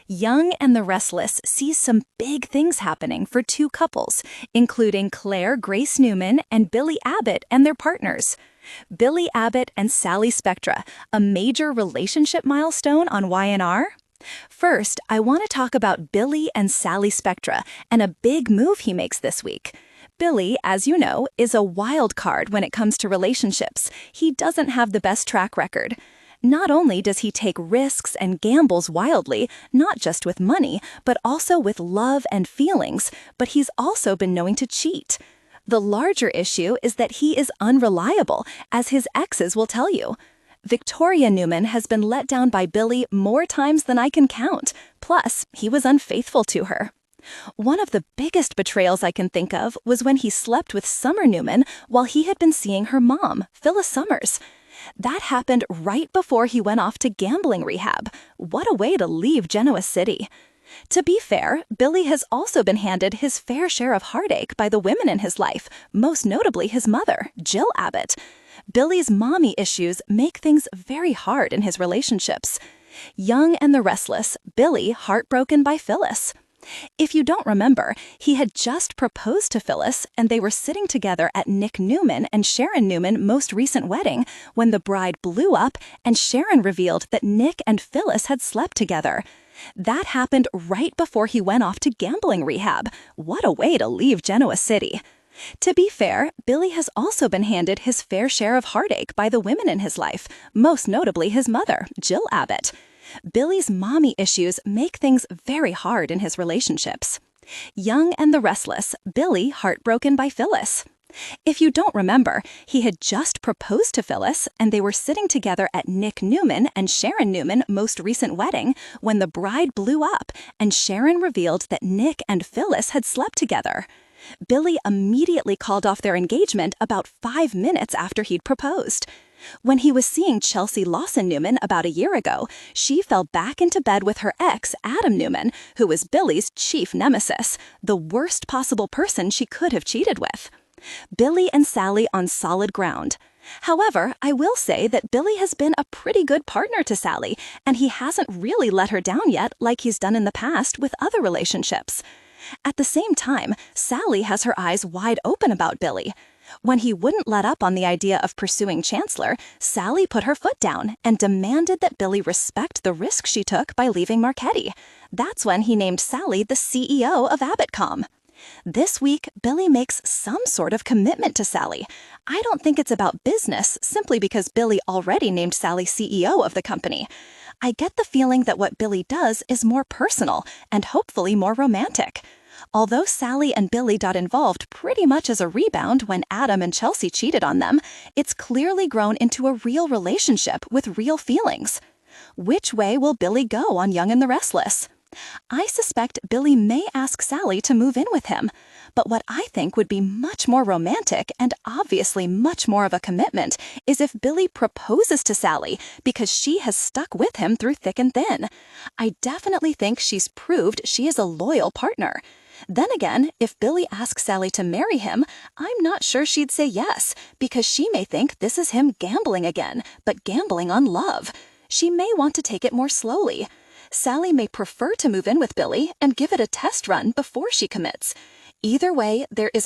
Young and the Restless sees some big things happening for two couples, including Claire Grace Newman and Billy Abbott and their partners. Billy Abbott and Sally Spectra, a major relationship milestone on YNR? First, I want to talk about Billy and Sally Spectra and a big move he makes this week. Billy, as you know, is a wild card when it comes to relationships. He doesn't have the best track record. Not only does he take risks and gambles wildly, not just with money, but also with love and feelings, but he's also been known to cheat. The larger issue is that he is unreliable, as his exes will tell you. Victoria Newman has been let down by Billy more times than I can count. Plus, he was unfaithful to her. One of the biggest betrayals I can think of was when he slept with Summer Newman while he had been seeing her mom, Phyllis Summers. That happened right before he went off to gambling rehab. What a way to leave Genoa City. To be fair, Billy has also been handed his fair share of heartache by the women in his life, most notably his mother, Jill Abbott. Billy's mommy issues make things very hard in his relationships. Young and the Restless, Billy heartbroken by Phyllis. If you don't remember, he had just proposed to Phyllis and they were sitting together at Nick Newman and Sharon Newman's most recent wedding when the bride blew up and Sharon revealed that Nick and Phyllis had slept together. That happened right before he went off to gambling rehab. What a way to leave Genoa City. To be fair, Billy has also been handed his fair share of heartache by the women in his life, most notably his mother, Jill Abbott. Billy's mommy issues make things very hard in his relationships. Young and the Restless, Billy heartbroken by Phyllis. If you don't remember, he had just proposed to Phyllis and they were sitting together at Nick Newman and Sharon Newman's most recent wedding when the bride blew up and Sharon revealed that Nick and Phyllis had slept together. Billy immediately called off their engagement about 5 minutes after he'd proposed. When he was seeing Chelsea Lawson Newman about a year ago, she fell back into bed with her ex, Adam Newman, who was Billy's chief nemesis, the worst possible person she could have cheated with. Billy and Sally on solid ground. However, I will say that Billy has been a pretty good partner to Sally, and he hasn't really let her down yet like he's done in the past with other relationships. At the same time, Sally has her eyes wide open about Billy. When he wouldn't let up on the idea of pursuing Chancellor, Sally put her foot down and demanded that Billy respect the risk she took by leaving Marchetti. That's when he named Sally the CEO of Abbott.com. This week, Billy makes some sort of commitment to Sally. I don't think it's about business, simply because Billy already named Sally CEO of the company. I get the feeling that what Billy does is more personal and hopefully more romantic. Although Sally and Billy got involved pretty much as a rebound when Adam and Chelsea cheated on them, it's clearly grown into a real relationship with real feelings. Which way will Billy go on Young and the Restless? I suspect Billy may ask Sally to move in with him, but what I think would be much more romantic and obviously much more of a commitment is if Billy proposes to Sally because she has stuck with him through thick and thin. I definitely think she's proved she is a loyal partner. Then again, if Billy asks Sally to marry him, I'm not sure she'd say yes, because she may think this is him gambling again, but gambling on love. She may want to take it more slowly. Sally may prefer to move in with Billy and give it a test run before she commits. Either way, there is a